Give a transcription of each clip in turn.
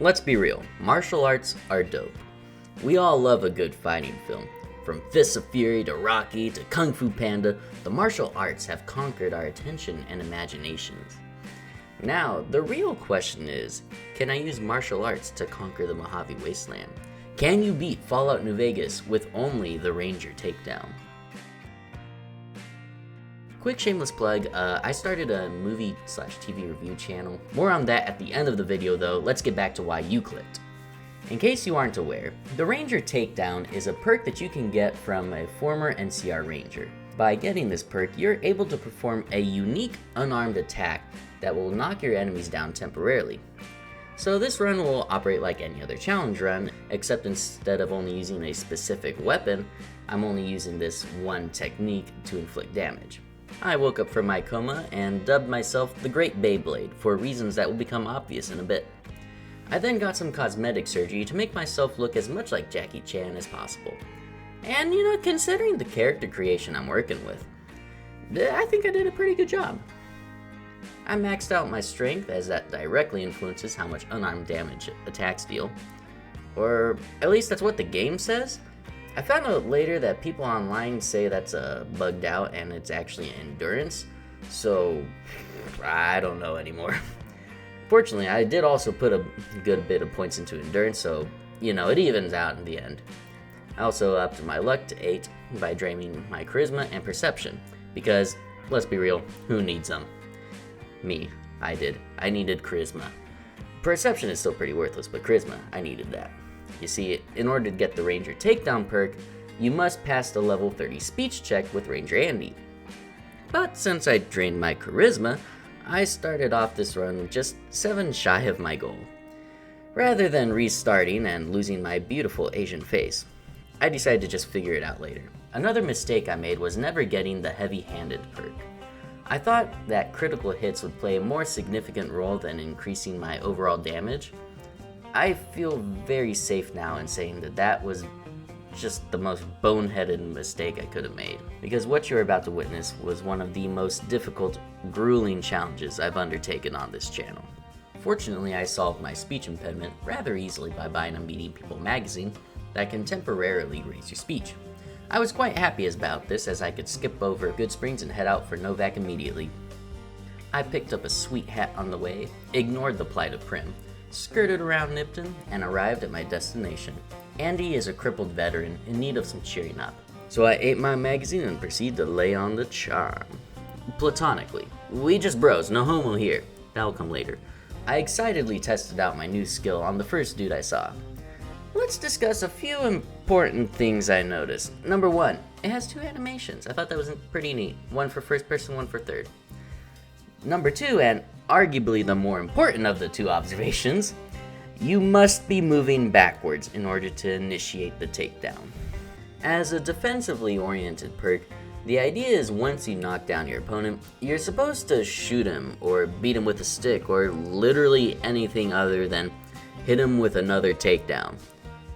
Let's be real, martial arts are dope. We all love a good fighting film. From Fists of Fury to Rocky to Kung Fu Panda, the martial arts have conquered our attention and imaginations. Now, the real question is, can I use martial arts to conquer the Mojave Wasteland? Can you beat Fallout New Vegas with only the Ranger Takedown? Quick shameless plug, I started a movie/TV review channel. More on that at the end of the video though. Let's get back to why you clicked. In case you aren't aware, the Ranger Takedown is a perk that you can get from a former NCR Ranger. By getting this perk, you're able to perform a unique unarmed attack that will knock your enemies down temporarily. So this run will operate like any other challenge run, except instead of only using a specific weapon, I'm only using this one technique to inflict damage. I woke up from my coma and dubbed myself the Great Beyblade for reasons that will become obvious in a bit. I then got some cosmetic surgery to make myself look as much like Jackie Chan as possible. And considering the character creation I'm working with, I think I did a pretty good job. I maxed out my strength as that directly influences how much unarmed damage attacks deal. Or at least that's what the game says. I found out later that people online say that's bugged out and it's actually endurance, so I don't know anymore. Fortunately, I did also put a good bit of points into endurance, so it evens out in the end. I also upped my luck to 8 by draining my charisma and perception, because, let's be real, who needs them? Me, I did. I needed charisma. Perception is still pretty worthless, but charisma, I needed that. You see, in order to get the Ranger Takedown perk, you must pass the level 30 speech check with Ranger Andy. But since I drained my charisma, I started off this run just 7 shy of my goal. Rather than restarting and losing my beautiful Asian face, I decided to just figure it out later. Another mistake I made was never getting the heavy-handed perk. I thought that critical hits would play a more significant role than increasing my overall damage. I feel very safe now in saying that was just the most boneheaded mistake I could have made, because what you're about to witness was one of the most difficult, grueling challenges I've undertaken on this channel. Fortunately, I solved my speech impediment rather easily by buying a Meeting People magazine that can temporarily raise your speech. I was quite happy about this, as I could skip over Good Springs and head out for Novak immediately. I picked up a sweet hat on the way, ignored the plight of Prim, skirted around Nipton, and arrived at my destination. Andy is a crippled veteran in need of some cheering up, so I ate my magazine and proceeded to lay on the charm. Platonically. We just bros, no homo here. That'll come later. I excitedly tested out my new skill on the first dude I saw. Let's discuss a few important things I noticed. Number 1, it has 2 animations. I thought that was pretty neat. One for first person, one for third. Number 2, and arguably the more important of the 2 observations, you must be moving backwards in order to initiate the takedown. As a defensively oriented perk, the idea is once you knock down your opponent, you're supposed to shoot him or beat him with a stick or literally anything other than hit him with another takedown.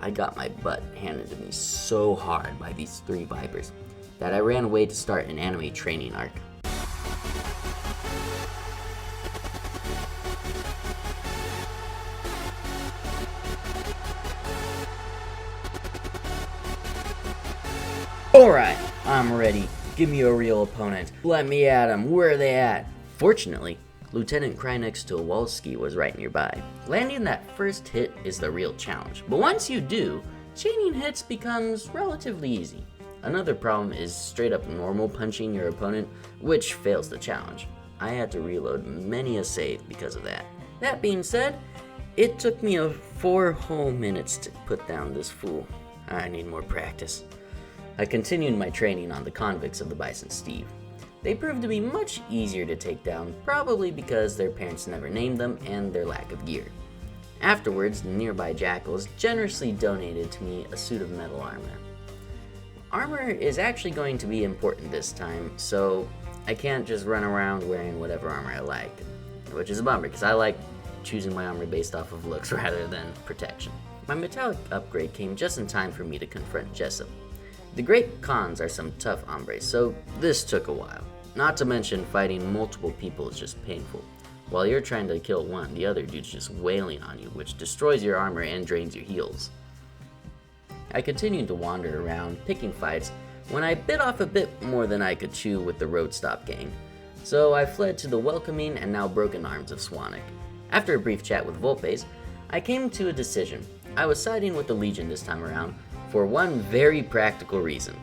I got my butt handed to me so hard by these 3 vipers that I ran away to start an anime training arc. Alright, I'm ready. Give me a real opponent. Let me at them. Where are they at? Fortunately, Lieutenant Krynex Towalski was right nearby. Landing that first hit is the real challenge, but once you do, chaining hits becomes relatively easy. Another problem is straight up normal punching your opponent, which fails the challenge. I had to reload many a save because of that. That being said, it took me 4 whole minutes to put down this fool. I need more practice. I continued my training on the convicts of the Bison Steve. They proved to be much easier to take down, probably because their parents never named them and their lack of gear. Afterwards, nearby jackals generously donated to me a suit of metal armor. Armor is actually going to be important this time, so I can't just run around wearing whatever armor I like, which is a bummer because I like choosing my armor based off of looks rather than protection. My metallic upgrade came just in time for me to confront Jessup. The Great Khans are some tough hombres, so this took a while. Not to mention fighting multiple people is just painful. While you're trying to kill one, the other dude's just wailing on you, which destroys your armor and drains your heals. I continued to wander around, picking fights, when I bit off a bit more than I could chew with the Roadstop gang. So I fled to the welcoming and now broken arms of Swanwick. After a brief chat with Volpes, I came to a decision. I was siding with the Legion this time around, for one very practical reason.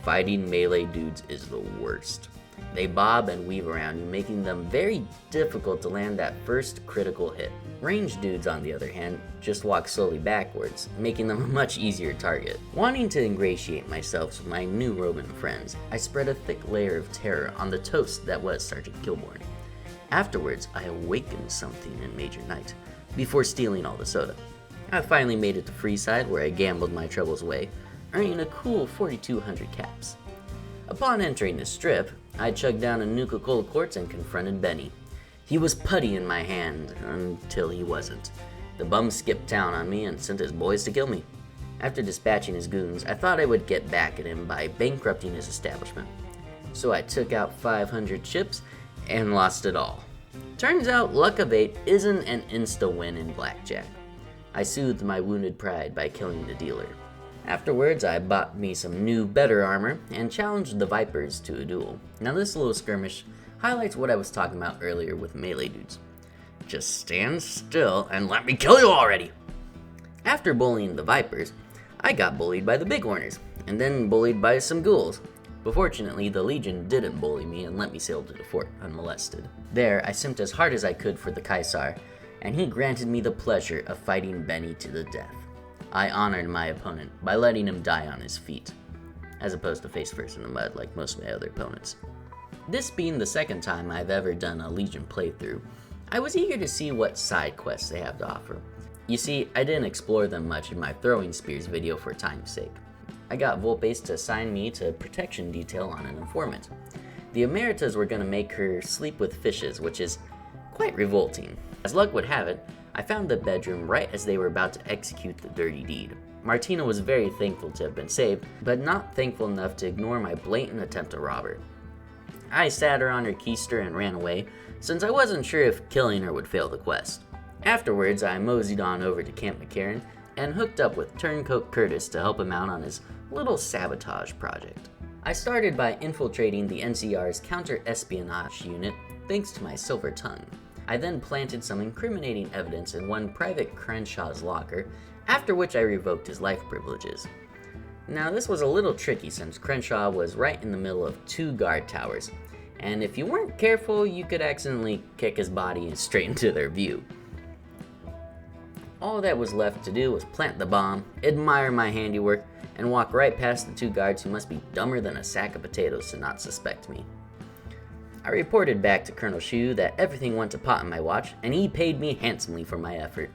Fighting melee dudes is the worst. They bob and weave around you, making them very difficult to land that first critical hit. Ranged dudes, on the other hand, just walk slowly backwards, making them a much easier target. Wanting to ingratiate myself with my new Roman friends, I spread a thick layer of terror on the toast that was Sergeant Gilborn. Afterwards, I awakened something in Major Knight, before stealing all the soda. I finally made it to Freeside, where I gambled my troubles away, earning a cool 4,200 caps. Upon entering the strip, I chugged down a Nuka-Cola quartz and confronted Benny. He was putty in my hand, until he wasn't. The bum skipped town on me and sent his boys to kill me. After dispatching his goons, I thought I would get back at him by bankrupting his establishment. So I took out 500 chips and lost it all. Turns out luck of 8 isn't an insta-win in blackjack. I soothed my wounded pride by killing the dealer. Afterwards, I bought me some new, better armor and challenged the Vipers to a duel. Now this little skirmish highlights what I was talking about earlier with melee dudes. Just stand still and let me kill you already! After bullying the Vipers, I got bullied by the Bighorners, and then bullied by some ghouls. But fortunately, the Legion didn't bully me and let me sail to the fort unmolested. There, I simped as hard as I could for the Caesar, and he granted me the pleasure of fighting Benny to the death. I honored my opponent by letting him die on his feet, as opposed to face first in the mud like most of my other opponents. This being the second time I've ever done a Legion playthrough, I was eager to see what side quests they have to offer. You see, I didn't explore them much in my throwing spears video for time's sake. I got Volpes to assign me to protection detail on an informant. The Emeritas were going to make her sleep with fishes, which is quite revolting. As luck would have it, I found the bedroom right as they were about to execute the dirty deed. Martina was very thankful to have been saved, but not thankful enough to ignore my blatant attempt to rob her. I sat her on her keister and ran away, since I wasn't sure if killing her would fail the quest. Afterwards, I moseyed on over to Camp McCarran and hooked up with Turncoat Curtis to help him out on his little sabotage project. I started by infiltrating the NCR's counter-espionage unit thanks to my silver tongue. I then planted some incriminating evidence in one Private Crenshaw's locker, after which I revoked his life privileges. Now this was a little tricky since Crenshaw was right in the middle of 2 guard towers, and if you weren't careful, you could accidentally kick his body straight into their view. All that was left to do was plant the bomb, admire my handiwork, and walk right past the 2 guards who must be dumber than a sack of potatoes to not suspect me. I reported back to Colonel Shu that everything went to pot on my watch, and he paid me handsomely for my effort.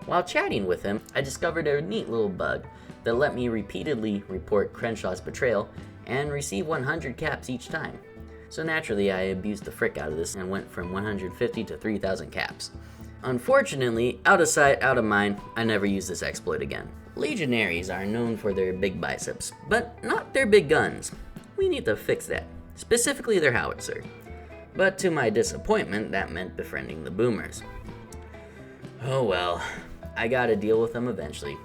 While chatting with him, I discovered a neat little bug that let me repeatedly report Crenshaw's betrayal and receive 100 caps each time. So naturally, I abused the frick out of this and went from 150 to 3,000 caps. Unfortunately, out of sight, out of mind, I never used this exploit again. Legionaries are known for their big biceps, but not their big guns. We need to fix that, specifically their howitzer. But to my disappointment, that meant befriending the boomers. Oh well, I gotta deal with them eventually.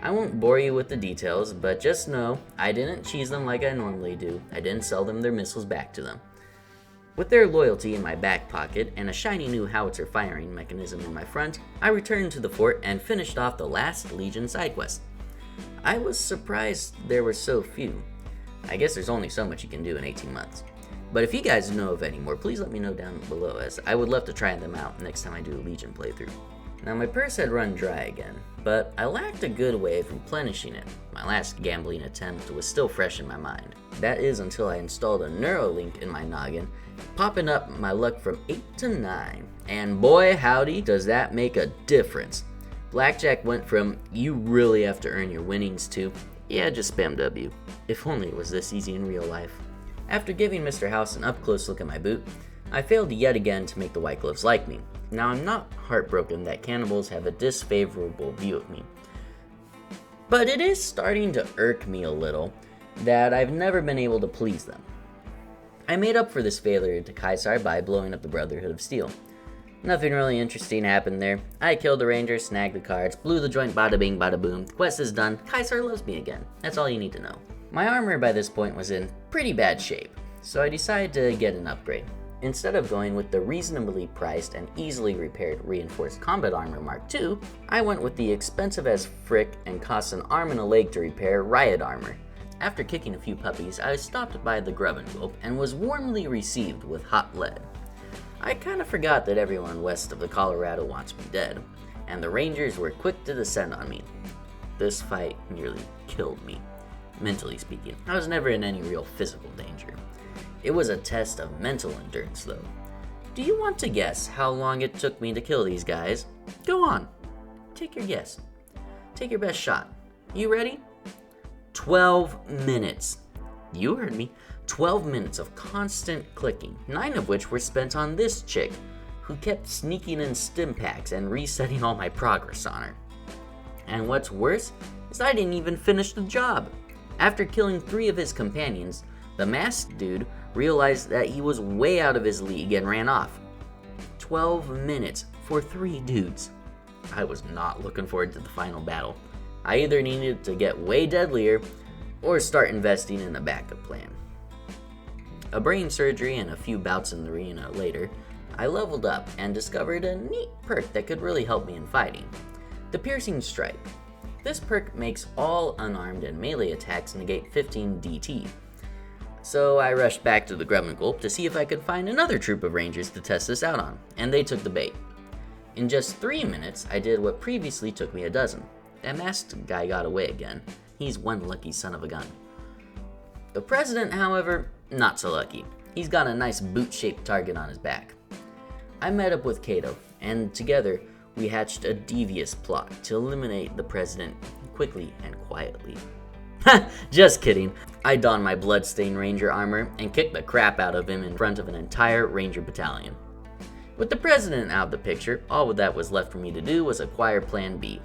I won't bore you with the details, but just know I didn't cheese them like I normally do. I didn't sell them their missiles back to them. With their loyalty in my back pocket and a shiny new howitzer firing mechanism in my front, I returned to the fort and finished off the last Legion side quest. I was surprised there were so few. I guess there's only so much you can do in 18 months. But if you guys know of any more, please let me know down below, as I would love to try them out next time I do a Legion playthrough. Now my purse had run dry again, but I lacked a good way of replenishing it. My last gambling attempt was still fresh in my mind. That is until I installed a Neuralink in my noggin, popping up my luck from 8 to 9. And boy howdy, does that make a difference. Blackjack went from, you really have to earn your winnings, to, yeah, just spam W. If only it was this easy in real life. After giving Mr. House an up-close look at my boot, I failed yet again to make the White Gloves like me. Now I'm not heartbroken that cannibals have a disfavorable view of me, but it is starting to irk me a little that I've never been able to please them. I made up for this failure to Caesar by blowing up the Brotherhood of Steel. Nothing really interesting happened there. I killed the ranger, snagged the cards, blew the joint, bada bing, bada boom. Quest is done. Kaiser loves me again. That's all you need to know. My armor by this point was in pretty bad shape, so I decided to get an upgrade. Instead of going with the reasonably priced and easily repaired Reinforced Combat Armor Mark II, I went with the expensive as frick and costs an arm and a leg to repair Riot Armor. After kicking a few puppies, I stopped by the Grub and Gulp and was warmly received with hot lead. I kinda forgot that everyone west of the Colorado wants me dead, and the Rangers were quick to descend on me. This fight nearly killed me, mentally speaking. I was never in any real physical danger. It was a test of mental endurance though. Do you want to guess how long it took me to kill these guys? Go on, take your guess. Take your best shot. You ready? 12 minutes. You heard me. 12 minutes of constant clicking, 9 of which were spent on this chick, who kept sneaking in stim packs and resetting all my progress on her. And what's worse is I didn't even finish the job. After killing 3 of his companions, the masked dude realized that he was way out of his league and ran off. 12 minutes for 3 dudes. I was not looking forward to the final battle. I either needed to get way deadlier or start investing in a backup plan. A brain surgery and a few bouts in the arena later, I leveled up and discovered a neat perk that could really help me in fighting. The Piercing Strike. This perk makes all unarmed and melee attacks negate 15 DT. So I rushed back to the Grub and Gulp to see if I could find another troop of rangers to test this out on, and they took the bait. In just 3 minutes, I did what previously took me a dozen. That masked guy got away again. He's one lucky son of a gun. The president, however, not so lucky. He's got a nice boot-shaped target on his back. I met up with Kato, and together we hatched a devious plot to eliminate the president quickly and quietly. Just kidding. I donned my bloodstained ranger armor and kicked the crap out of him in front of an entire ranger battalion. With the president out of the picture, all that was left for me to do was acquire Plan B.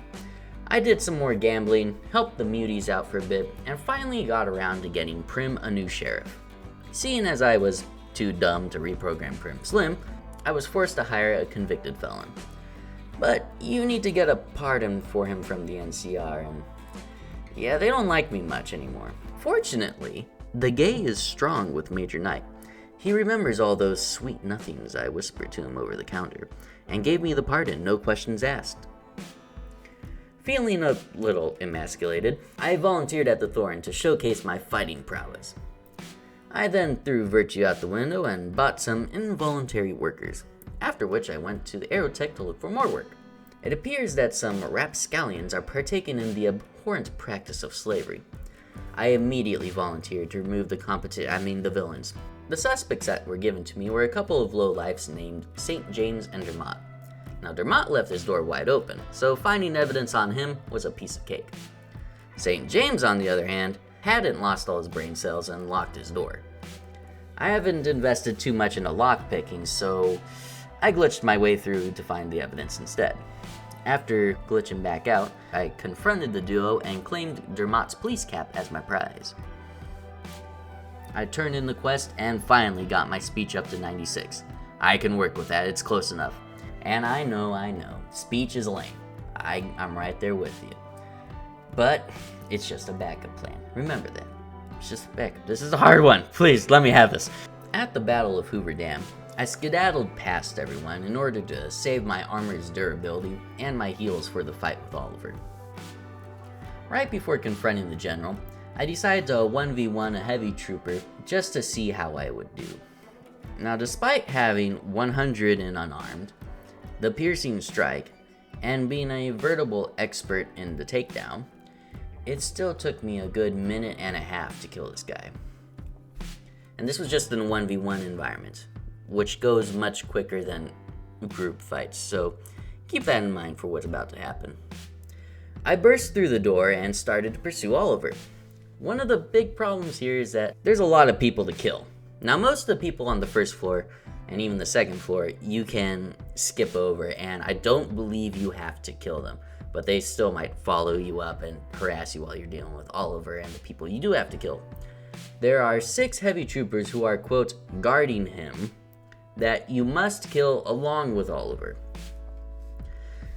I did some more gambling, helped the muties out for a bit, and finally got around to getting Prim a new sheriff. Seeing as I was too dumb to reprogram Prim Slim, I was forced to hire a convicted felon. But you need to get a pardon for him from the NCR, and yeah, they don't like me much anymore. Fortunately, the gay is strong with Major Knight. He remembers all those sweet nothings I whispered to him over the counter, and gave me the pardon, no questions asked. Feeling a little emasculated, I volunteered at the Thorn to showcase my fighting prowess. I then threw virtue out the window and bought some involuntary workers, after which I went to the Aerotech to look for more work. It appears that some rapscallions are partaking in the abhorrent practice of slavery. I immediately volunteered to remove the villains. The suspects that were given to me were a couple of lowlifes named St. James and Dermot. Now, Dermot left his door wide open, so finding evidence on him was a piece of cake. St. James, on the other hand, hadn't lost all his brain cells and locked his door. I haven't invested too much into lockpicking, so I glitched my way through to find the evidence instead. After glitching back out, I confronted the duo and claimed Dermot's police cap as my prize. I turned in the quest and finally got my speech up to 96. I can work with that, it's close enough. And I know, speech is lame. I'm right there with you. But it's just a backup plan. Remember that. It's just a backup. This is a hard one. Please, let me have this. At the Battle of Hoover Dam, I skedaddled past everyone in order to save my armor's durability and my heals for the fight with Oliver. Right before confronting the general, I decided to 1v1 a heavy trooper just to see how I would do. Now, despite having 100 in unarmed, the piercing strike, and being a veritable expert in the takedown, it still took me a good minute and a half to kill this guy. And this was just in a 1v1 environment, which goes much quicker than group fights, so keep that in mind for what's about to happen. I burst through the door and started to pursue Oliver. One of the big problems here is that there's a lot of people to kill. Now, most of the people on the first floor and even the second floor you can skip over, and I don't believe you have to kill them, but they still might follow you up and harass you while you're dealing with Oliver and the people you do have to kill. There are 6 heavy troopers who are, quote, guarding him, that you must kill along with Oliver.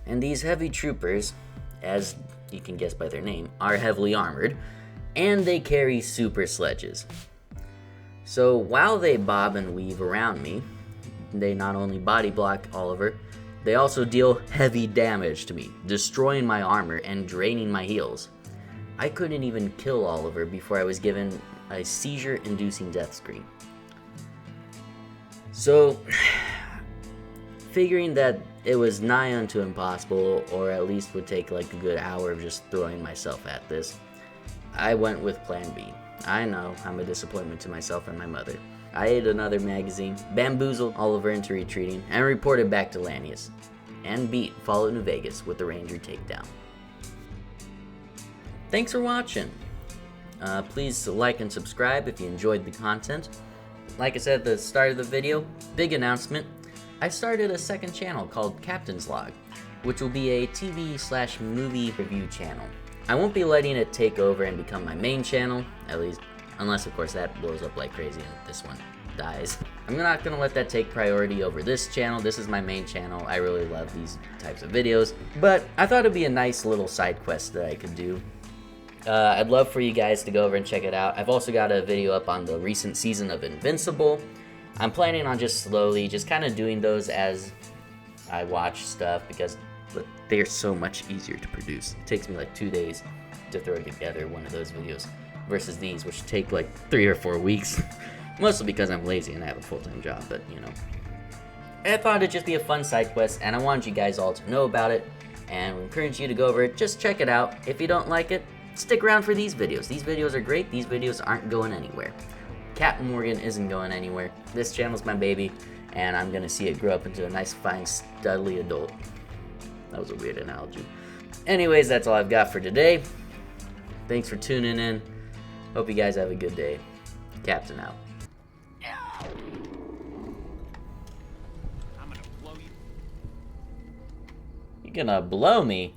And these heavy troopers, as you can guess by their name, are heavily armored, and they carry super sledges. So while they bob and weave around me, they not only body block Oliver, they also deal heavy damage to me, destroying my armor and draining my heals. I couldn't even kill Oliver before I was given a seizure-inducing death screen. So, figuring that it was nigh unto impossible, or at least would take like a good hour of just throwing myself at this, I went with plan B. I know, I'm a disappointment to myself and my mother. I ate another magazine, bamboozled Oliver into retreating, and reported back to Lanius, and beat Fallout New Vegas with the Ranger Takedown. Thanks for watching. Please like and subscribe if you enjoyed the content. Like I said at the start of the video, big announcement. I started a second channel called Captain's Log, which will be a TV/movie review channel. I won't be letting it take over and become my main channel, at least, unless of course that blows up like crazy and this one dies. I'm not gonna let that take priority over this channel. This is my main channel. I really love these types of videos, but I thought it'd be a nice little side quest that I could do. I'd love for you guys to go over and check it out. I've also got a video up on the recent season of Invincible. I'm planning on just slowly, just kind of doing those as I watch stuff, because they're so much easier to produce. It takes me like 2 days to throw together one of those videos versus these, which take like 3 or 4 weeks. Mostly because I'm lazy and I have a full-time job, but you know. I thought it'd just be a fun side quest, and I wanted you guys all to know about it, and I encourage you to go over it. Just check it out. If you don't like it, stick around for these videos. These videos are great. These videos aren't going anywhere. Captain Morgan isn't going anywhere. This channel's my baby, and I'm gonna see it grow up into a nice, fine, studly adult. That was a weird analogy. Anyways, that's all I've got for today. Thanks for tuning in. Hope you guys have a good day. Captain out. You're gonna blow me?